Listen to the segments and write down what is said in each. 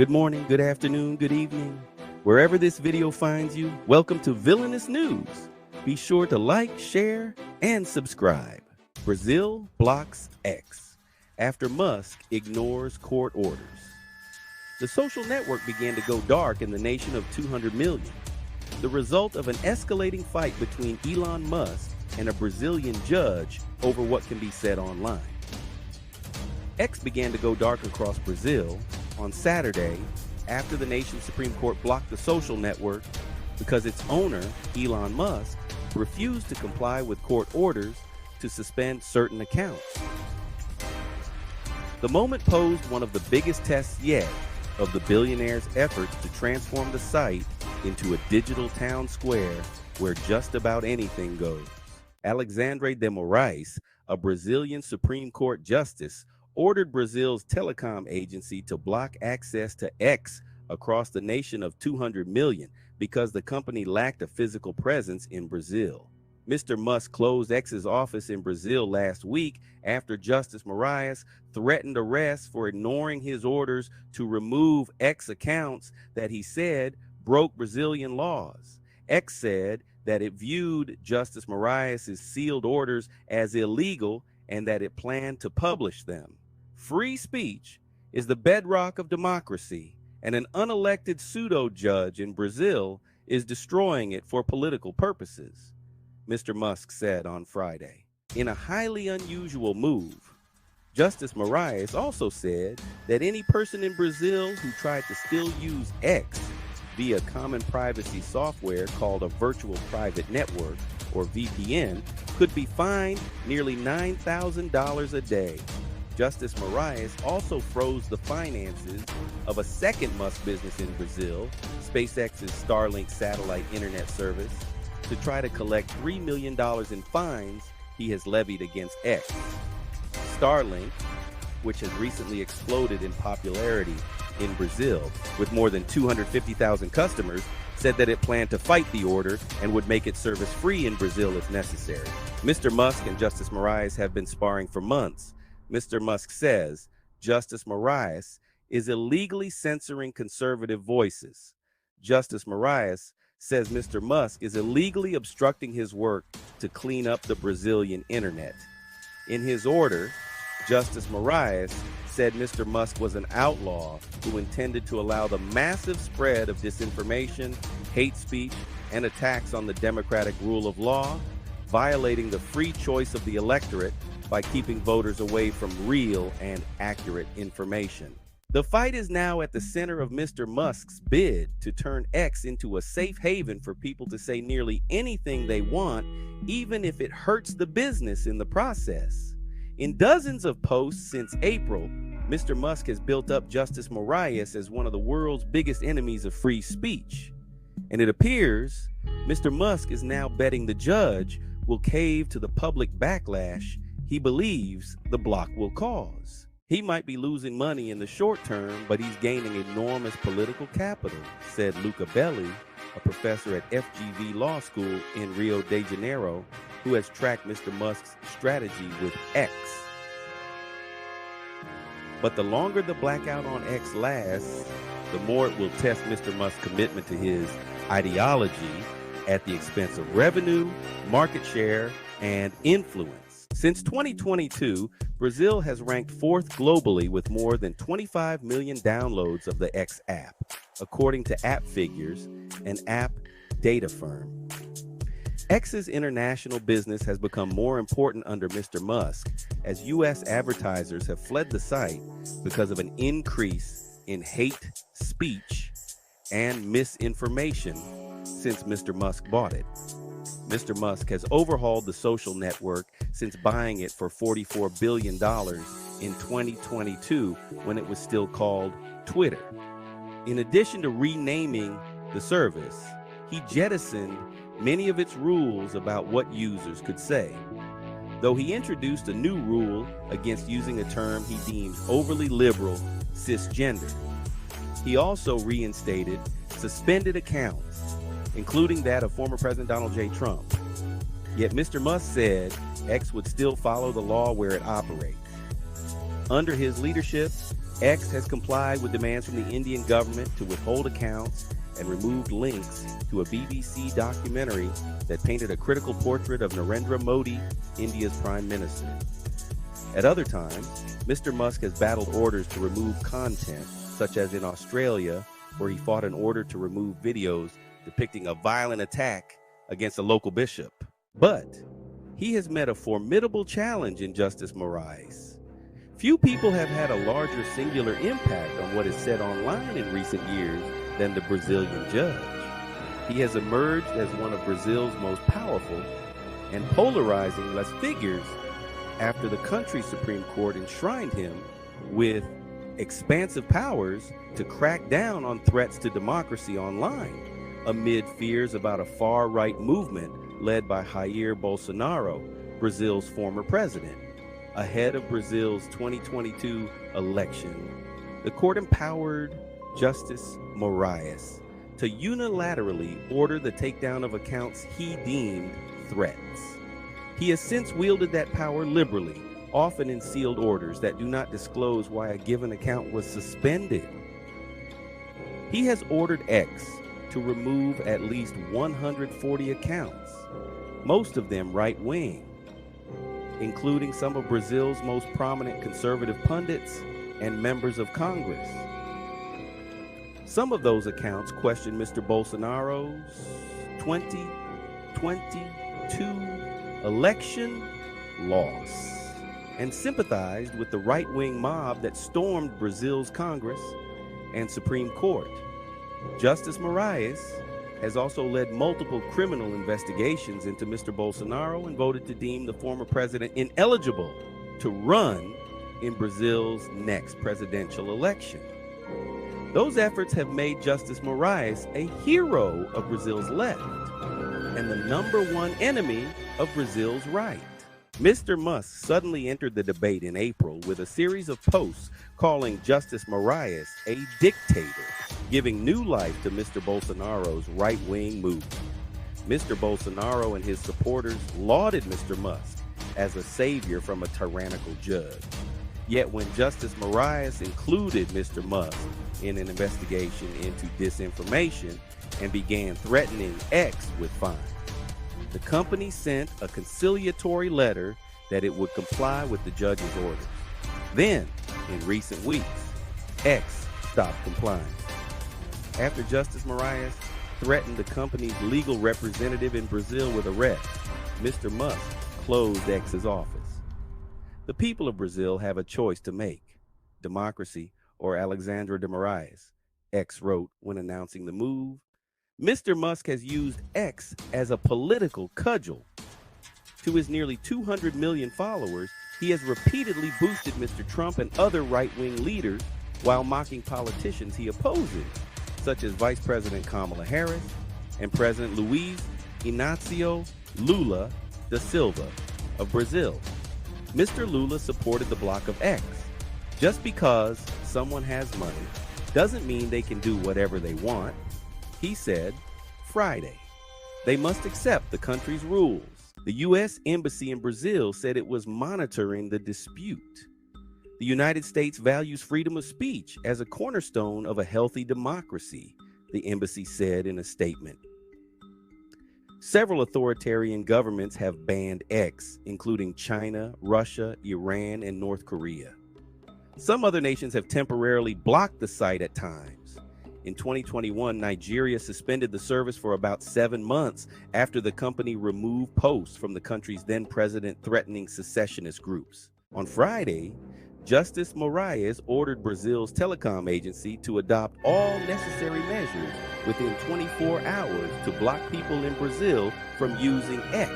Good morning, good afternoon, good evening. Wherever this video finds you, welcome to Villainous News. Be sure to like, share, and subscribe. Brazil blocks X after Musk ignores court orders. The social network began to go dark in the nation of 200 million, the result of an escalating fight between Elon Musk and a Brazilian judge over what can be said online. X began to go dark across Brazil on Saturday after the nation's Supreme Court blocked the social network because its owner, Elon Musk, refused to comply with court orders to suspend certain accounts. The moment posed one of the biggest tests yet of the billionaire's efforts to transform the site into a digital town square where just about anything goes. Alexandre de Moraes, a Brazilian Supreme Court justice, ordered Brazil's telecom agency to block access to X across the nation of 200 million because the company lacked a physical presence in Brazil. Mr. Musk closed X's office in Brazil last week after Justice Moraes threatened arrest for ignoring his orders to remove X accounts that he said broke Brazilian laws. X said that it viewed Justice Moraes' sealed orders as illegal and that it planned to publish them. Free speech is the bedrock of democracy, and an unelected pseudo-judge in Brazil is destroying it for political purposes, Mr. Musk said on Friday. In a highly unusual move, Justice Moraes also said that any person in Brazil who tried to still use X via common privacy software called a virtual private network, or VPN, could be fined nearly $9,000 a day. Justice Moraes also froze the finances of a second Musk business in Brazil, SpaceX's Starlink satellite internet service, to try to collect $3 million in fines he has levied against X. Starlink, which has recently exploded in popularity in Brazil with more than 250,000 customers, said that it planned to fight the order and would make its service free in Brazil if necessary. Mr. Musk and Justice Moraes have been sparring for months. Mr. Musk says Justice Moraes is illegally censoring conservative voices. Justice Moraes says Mr. Musk is illegally obstructing his work to clean up the Brazilian internet. In his order, Justice Moraes said Mr. Musk was an outlaw who intended to allow the massive spread of disinformation, hate speech, and attacks on the democratic rule of law, violating the free choice of the electorate by keeping voters away from real and accurate information. The fight is now at the center of Mr. Musk's bid to turn X into a safe haven for people to say nearly anything they want, even if it hurts the business in the process. In dozens of posts since April, Mr. Musk has built up Justice Moraes as one of the world's biggest enemies of free speech. And it appears Mr. Musk is now betting the judge will cave to the public backlash he believes the block will cause. He might be losing money in the short term, but he's gaining enormous political capital, said Luca Belli, a professor at FGV Law School in Rio de Janeiro, who has tracked Mr. Musk's strategy with X. But the longer the blackout on X lasts, the more it will test Mr. Musk's commitment to his ideology at the expense of revenue, market share, and influence. Since 2022, Brazil has ranked fourth globally with more than 25 million downloads of the X app, according to App Figures, an app data firm. X's international business has become more important under Mr. Musk as U.S. advertisers have fled the site because of an increase in hate speech and misinformation since Mr. Musk bought it. Mr. Musk has overhauled the social network since buying it for $44 billion in 2022 when it was still called Twitter. In addition to renaming the service, he jettisoned many of its rules about what users could say, though he introduced a new rule against using a term he deems overly liberal, cisgender. He also reinstated suspended accounts, including that of former President Donald J. Trump. Yet Mr. Musk said X would still follow the law where it operates. Under his leadership, X has complied with demands from the Indian government to withhold accounts and removed links to a BBC documentary that painted a critical portrait of Narendra Modi, India's Prime Minister. At other times, Mr. Musk has battled orders to remove content, such as in Australia, where he fought an order to remove videos depicting a violent attack against a local bishop. But he has met a formidable challenge in Justice Moraes. Few people have had a larger singular impact on what is said online in recent years than the Brazilian judge. He has emerged as one of Brazil's most powerful and polarizing figures after the country's Supreme Court enshrined him with expansive powers to crack down on threats to democracy online, amid fears about a far-right movement led by Jair Bolsonaro, Brazil's former president. Ahead of Brazil's 2022 election, the court empowered Justice Moraes to unilaterally order the takedown of accounts he deemed threats. He has since wielded that power liberally, often in sealed orders that do not disclose why a given account was suspended. He has ordered X to remove at least 140 accounts, most of them right-wing, including some of Brazil's most prominent conservative pundits and members of Congress. Some of those accounts question Mr. Bolsonaro's 2022 election loss and sympathized with the right-wing mob that stormed Brazil's Congress and Supreme Court. Justice Moraes has also led multiple criminal investigations into Mr. Bolsonaro and voted to deem the former president ineligible to run in Brazil's next presidential election. Those efforts have made Justice Moraes a hero of Brazil's left and the #1 enemy of Brazil's right. Mr. Musk suddenly entered the debate in April with a series of posts calling Justice Moraes a dictator, giving new life to Mr. Bolsonaro's right-wing movement. Mr. Bolsonaro and his supporters lauded Mr. Musk as a savior from a tyrannical judge. Yet when Justice Moraes included Mr. Musk in an investigation into disinformation and began threatening X with fines, the company sent a conciliatory letter that it would comply with the judge's orders. Then, in recent weeks, X stopped complying. After Justice Moraes threatened the company's legal representative in Brazil with arrest, Mr. Musk closed X's office. The people of Brazil have a choice to make: democracy or Alexandre de Moraes, X wrote when announcing the move. Mr. Musk has used X as a political cudgel. To his nearly 200 million followers, he has repeatedly boosted Mr. Trump and other right-wing leaders while mocking politicians he opposes, such as Vice President Kamala Harris and President Luiz Inácio Lula da Silva of Brazil. Mr. Lula supported the block of X. Just because someone has money doesn't mean they can do whatever they want. He said Friday, they must accept the country's rules. The U.S. Embassy in Brazil said it was monitoring the dispute. The United States values freedom of speech as a cornerstone of a healthy democracy, the embassy said in a statement. Several authoritarian governments have banned X, including China, Russia, Iran, and North Korea. Some other nations have temporarily blocked the site at times. In 2021, Nigeria suspended the service for about 7 months after the company removed posts from the country's then president threatening secessionist groups. On Friday, Justice Moraes ordered Brazil's telecom agency to adopt all necessary measures within 24 hours to block people in Brazil from using X.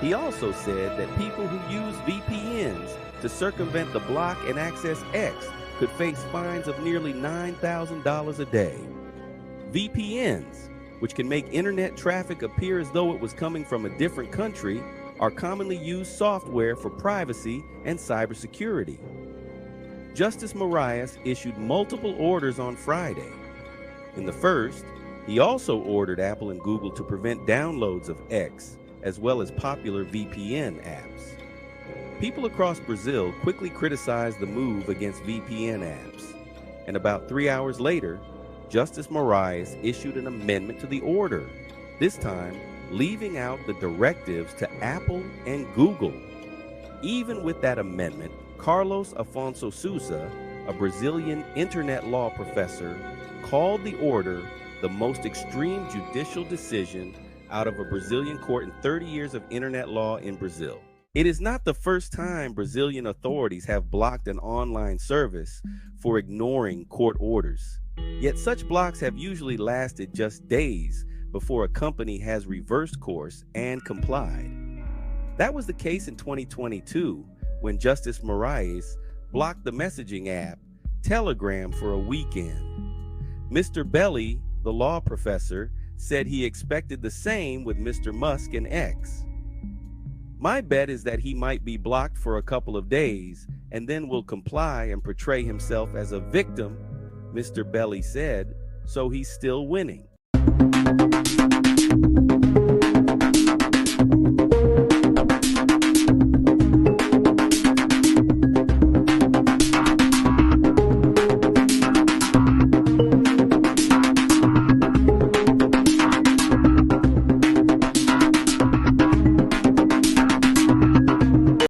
He also said that people who use VPNs to circumvent the block and access X could face fines of nearly $9,000 a day. VPNs, which can make internet traffic appear as though it was coming from a different country, are commonly used software for privacy and cybersecurity. Justice Moraes issued multiple orders on Friday. In the first, he also ordered Apple and Google to prevent downloads of X, as well as popular VPN apps. People across Brazil quickly criticized the move against VPN apps. and about 3 hours later, Justice Moraes issued an amendment to the order, this time leaving out the directives to Apple and Google. Even with that amendment, Carlos Afonso Sousa, a Brazilian internet law professor, called the order the most extreme judicial decision out of a Brazilian court in 30 years of internet law in Brazil. It is not the first time Brazilian authorities have blocked an online service for ignoring court orders. Yet such blocks have usually lasted just days before a company has reversed course and complied. That was the case in 2022 when Justice Moraes blocked the messaging app Telegram for a weekend. Mr. Belli, the law professor, said he expected the same with Mr. Musk and X. My bet is that he might be blocked for a couple of days and then will comply and portray himself as a victim, Mr. Belli said, so he's still winning.